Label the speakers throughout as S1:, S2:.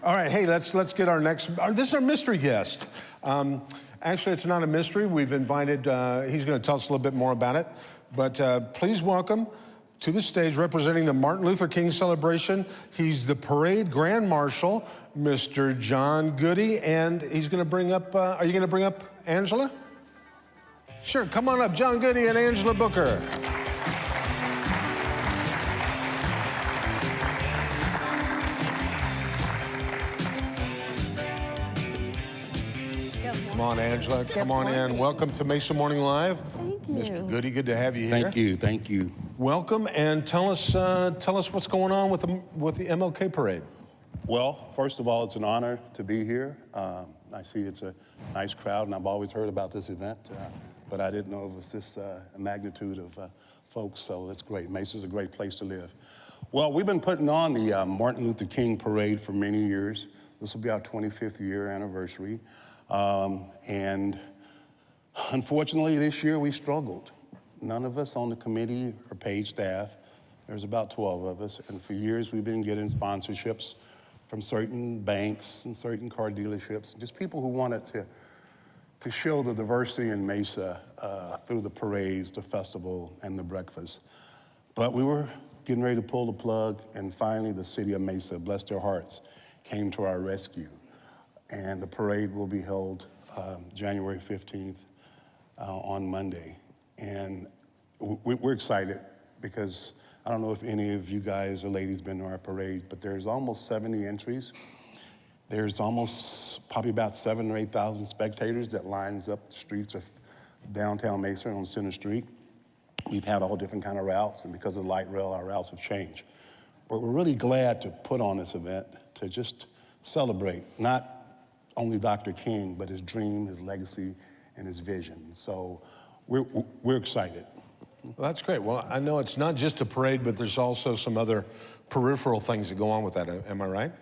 S1: All right, hey, let's get our next, this is our mystery guest. Actually, it's not a mystery. We've invited, he's going to tell us a little bit more about it. But please welcome to the stage, representing the Martin Luther King celebration. He's the parade grand marshal, Mr. John Goodie, and he's going to bring up, are you going to bring up Angela? Sure, come on up, John Goodie and Angela Booker. Come on, Angela. Come on in. Welcome to Mesa Morning Live.
S2: Thank you.
S1: Mr. Goodie, good to have you here.
S3: Thank you. Thank you.
S1: Welcome, and tell us what's going on with the MLK parade.
S3: Well, first of all, it's an honor to be here. I see it's a nice crowd, and I've always heard about this event, but I didn't know it was this magnitude of folks, so it's great. Mesa's a great place to live. Well, we've been putting on the Martin Luther King parade for many years. This will be our 25th year anniversary. And unfortunately, this year we struggled. None of us on the committee are paid staff. There's about 12 of us, and for years we've been getting sponsorships from certain banks and certain car dealerships, just people who wanted to show the diversity in Mesa through the parades, the festival, and the breakfast. But we were getting ready to pull the plug, and finally the city of Mesa, bless their hearts, came to our rescue. And the parade will be held January 15th on Monday. And we're excited because I don't know if any of you guys or ladies been to our parade, but there's almost 70 entries. There's almost probably about 7,000 or 8,000 spectators that lines up the streets of downtown Mesa on Center Street. We've had all different kind of routes, and because of the light rail, our routes have changed. But we're really glad to put on this event to just celebrate, not only Dr. King, but his dream, his legacy, and his vision. So we're excited.
S1: Well, that's great. Well, I know it's not just a parade, but there's also some other peripheral things that go on with that. Am I right?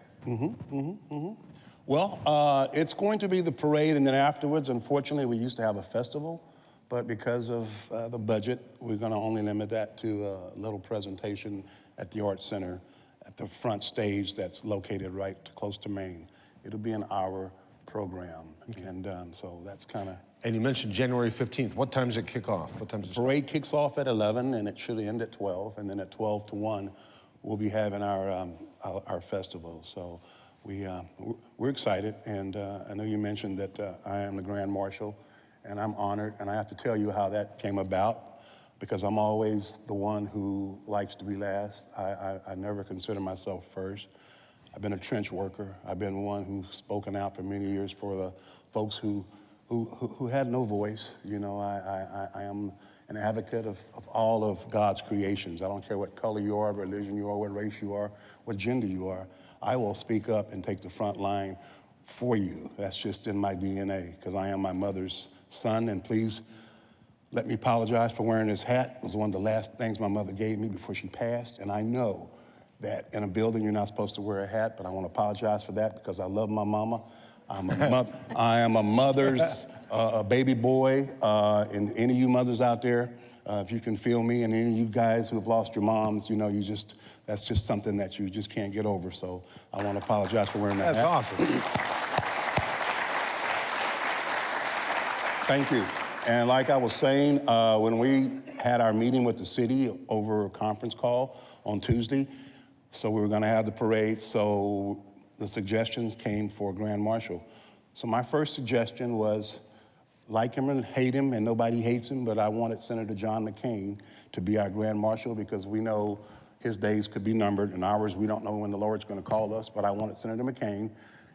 S3: Well, it's going to be the parade, and then afterwards, unfortunately, we used to have a festival, but because of the budget, we're going to only limit that to a little presentation at the Arts Center at the front stage that's located right close to Main. It'll be an hour program, and so that's kind of.
S1: And you mentioned January 15th. What time does it kick off? What time does it start?
S3: Parade kicks off at 11, and it should end at 12, and then at 12 to 1, we'll be having our festival. So we're excited, and I know you mentioned that I am the Grand Marshal, and I'm honored, and I have to tell you how that came about, because I'm always the one who likes to be last. I never consider myself first. I've been a trench worker. I've been one who's spoken out for many years for the folks who had no voice. You know, I am an advocate of all of God's creations. I don't care what color you are, religion you are, what race you are, what gender you are. I will speak up and take the front line for you. That's just in my DNA, because I am my mother's son. And please let me apologize for wearing this hat. It was one of the last things my mother gave me before she passed, and I know that in a building you're not supposed to wear a hat, but I want to apologize for that because I love my mama. I am a mother's baby boy, and any of you mothers out there, if you can feel me, and any of you guys who have lost your moms, you know, that's just something that you just can't get over. So I want to apologize for wearing that hat.
S1: That's awesome.
S3: Thank you. And like I was saying, when we had our meeting with the city over a conference call on Tuesday, so we were going to have the parade, so the suggestions came for Grand Marshal. So my first suggestion was, like him and hate him, and nobody hates him, but I wanted Senator John McCain to be our Grand Marshal, because we know his days could be numbered, and ours, we don't know when the Lord's going to call us, but I wanted Senator McCain.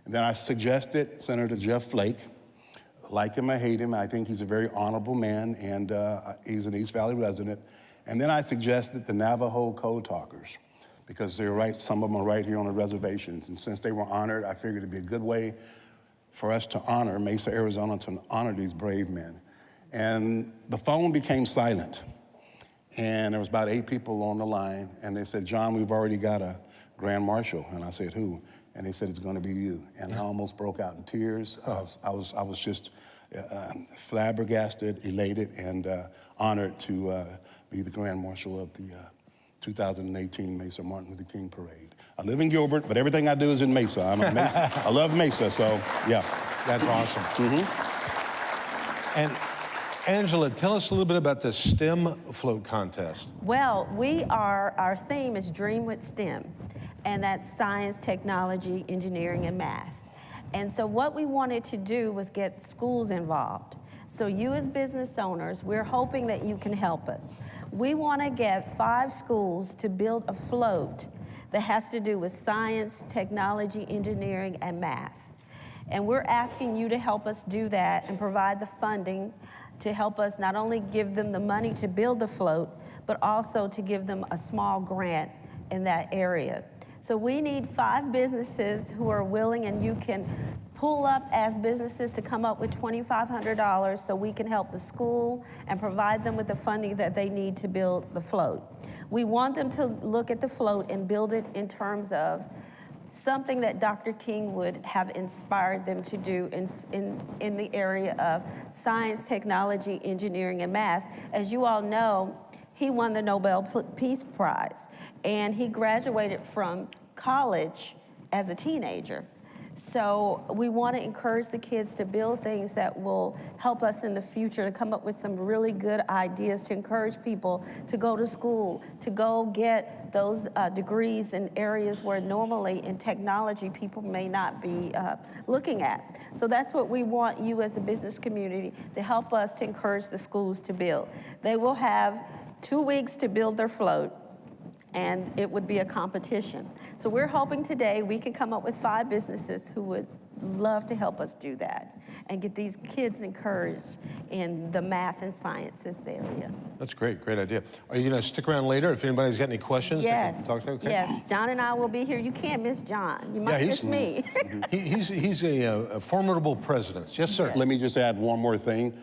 S3: And then I suggested Senator Jeff Flake. Like him, I hate him. I think he's a very honorable man, and he's an East Valley resident. And then I suggested the Navajo Code Talkers, because they're right, some of them are right here on the reservations. And since they were honored, I figured it'd be a good way for us to honor Mesa, Arizona, to honor these brave men. And the phone became silent. And there was about 8 people on the line, and they said, John, we've already got a Grand Marshal. And I said, who? And they said, it's gonna be you. And I almost broke out in tears. I was just flabbergasted, elated, and honored to be the Grand Marshal of the 2018 Mesa Martin Luther King Parade. I live in Gilbert, but everything I do is in Mesa. I'm a Mesa. I love Mesa, so yeah.
S1: That's awesome. And Angela, tell us a little bit about the STEM float contest.
S2: Well, our theme is Dream with STEM, and that's science, technology, engineering, and math. And so what we wanted to do was get schools involved. So you as business owners, we're hoping that you can help us. We want to get 5 schools to build a float that has to do with science, technology, engineering, and math. And we're asking you to help us do that and provide the funding to help us not only give them the money to build the float, but also to give them a small grant in that area. So we need 5 businesses who are willing, and you can pull up as businesses to come up with $2,500 so we can help the school and provide them with the funding that they need to build the float. We want them to look at the float and build it in terms of something that Dr. King would have inspired them to do in the area of science, technology, engineering, and math. As you all know, he won the Nobel Peace Prize, and he graduated from college as a teenager. So we want to encourage the kids to build things that will help us in the future, to come up with some really good ideas, to encourage people to go to school, to go get those degrees in areas where normally in technology people may not be looking at. So that's what we want you as the business community to help us to encourage the schools to build. They will have 2 weeks to build their float, and it would be a competition. So we're hoping today we can come up with 5 businesses who would love to help us do that and get these kids encouraged in the math and sciences area.
S1: That's great, great idea. Are you gonna stick around later if anybody's got any questions?
S2: Yes,
S1: Talk to? Okay.
S2: yes, John and I will be here. You can't miss John. You might miss me.
S1: He's a formidable president. Yes, sir.
S3: Let me just add one more thing.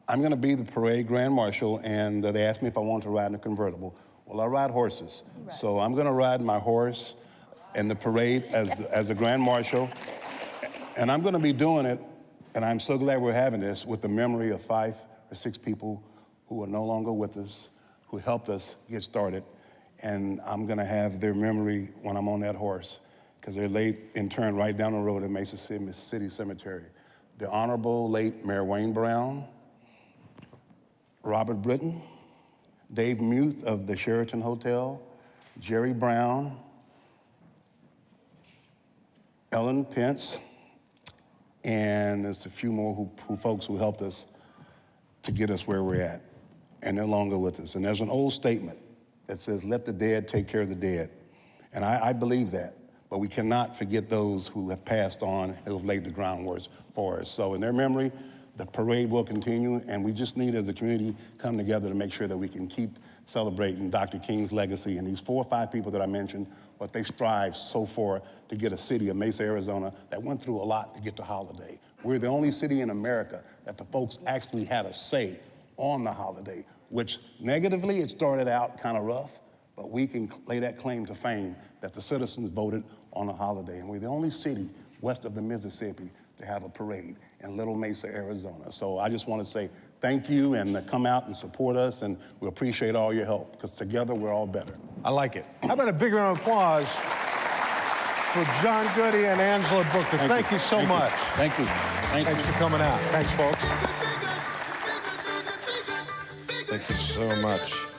S3: I'm going to be the parade grand marshal, and they asked me if I wanted to ride in a convertible. Well, I ride horses, so I'm going to ride my horse in the parade as the grand marshal, and I'm going to be doing it, and I'm so glad we're having this, with the memory of 5 or 6 people who are no longer with us, who helped us get started, and I'm going to have their memory when I'm on that horse, because they're laid interned right down the road at Mesa City Cemetery. The Honorable late Mayor Wayne Brown, Robert Britton, Dave Muth of the Sheraton Hotel, Jerry Brown, Ellen Pence, and there's a few more folks who helped us to get us where we're at, and they're no longer with us. And there's an old statement that says, let the dead take care of the dead. And I believe that, but we cannot forget those who have passed on, who have laid the groundwork for us. So in their memory, the parade will continue, and we just need, as a community, come together to make sure that we can keep celebrating Dr. King's legacy and these 4 or 5 people that I mentioned, what they strive so far to get a city of Mesa, Arizona, that went through a lot to get the holiday. We're the only city in America that the folks actually had a say on the holiday, which negatively it started out kind of rough, but we can lay that claim to fame that the citizens voted on a holiday. And we're the only city west of the Mississippi to have a parade in Little Mesa, Arizona. So I just want to say thank you, and come out and support us, and we appreciate all your help, because together we're all better.
S1: I like it. How about a big round of applause for John Goodie and Angela Booker? Thank you so much.
S3: Thank you.
S1: Thanks for coming out. Thanks, folks. Thank you so much.